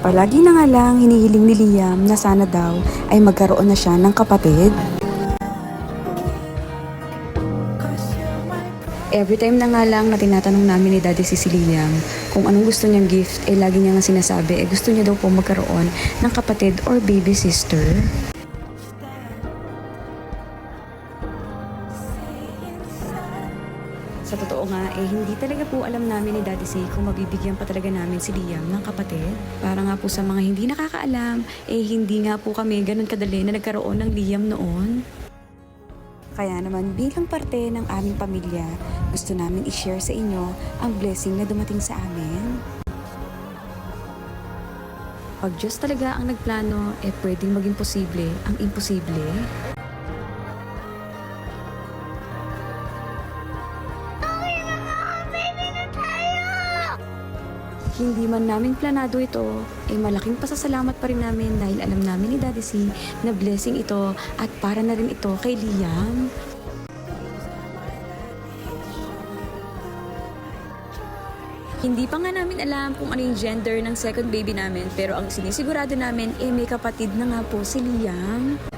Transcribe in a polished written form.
Palagi na nga lang hinihiling ni Liam na sana daw ay magkaroon na siya ng kapatid. Every time na nga lang na tinatanong namin ni Daddy si Liam kung anong gusto niyang gift, lagi niya nga sinasabi gusto niya daw po magkaroon ng kapatid or baby sister. Sa totoo nga, hindi talaga po alam namin ni Daddy C kung mabibigyan pa talaga namin si Liam ng kapatid. Para nga po sa mga hindi nakakaalam, hindi nga po kami ganun kadali na nagkaroon ng Liam noon. Kaya naman bilang parte ng aming pamilya, gusto namin i-share sa inyo ang blessing na dumating sa amin. Pag Diyos talaga ang nagplano, pwedeng maging posible ang imposible. Hindi man namin planado ito, malaking pasasalamat pa rin namin dahil alam namin ni Daddy C na blessing ito at para na rin ito kay Liam. Hindi pa nga namin alam kung ano yung gender ng second baby namin pero ang sinisigurado namin may kapatid na nga po si Liam.